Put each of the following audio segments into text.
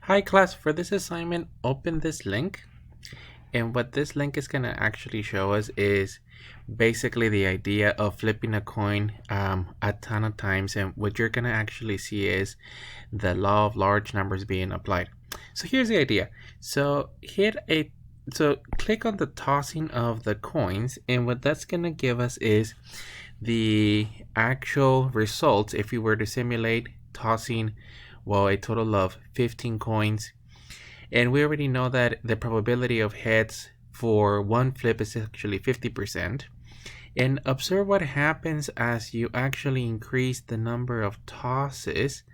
Hi class, for this assignment, open this link. And what this link is going to actually show us is basically the idea of flipping a coin a ton of times. And what you're going to actually see is the law of large numbers being applied. So here's the idea. So click on the tossing of the coins. And what that's going to give us is the actual results if we were to simulate tossing a total of 15 coins. And we already know that the probability of heads for one flip is actually 50%. And observe what happens as you actually increase the number of tosses.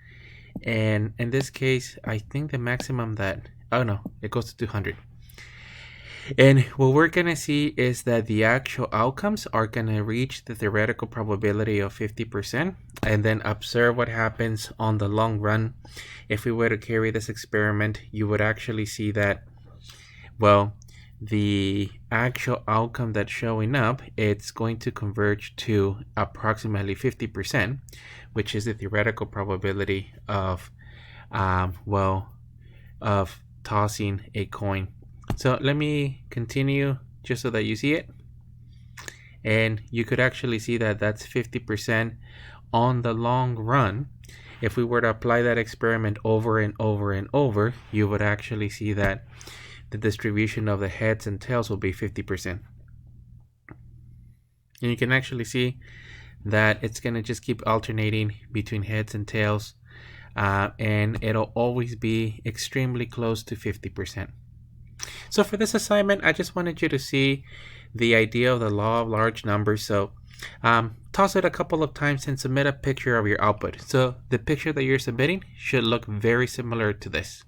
And in this case, I think the maximum it goes to 200. And what we're going to see is that the actual outcomes are going to reach the theoretical probability of 50%. And then observe what happens on the long run. If we were to carry this experiment, you would actually see that, the actual outcome that's showing up, it's going to converge to approximately 50%, which is the theoretical probability of, of tossing a coin. So let me continue just so that you see it. And you could actually see that that's 50% on the long run. If we were to apply that experiment over and over and over, you would actually see that the distribution of the heads and tails will be 50%. And you can actually see that it's going to just keep alternating between heads and tails. And it'll always be extremely close to 50%. So for this assignment, I just wanted you to see the idea of the law of large numbers. So toss it a couple of times and submit a picture of your output. So the picture that you're submitting should look very similar to this.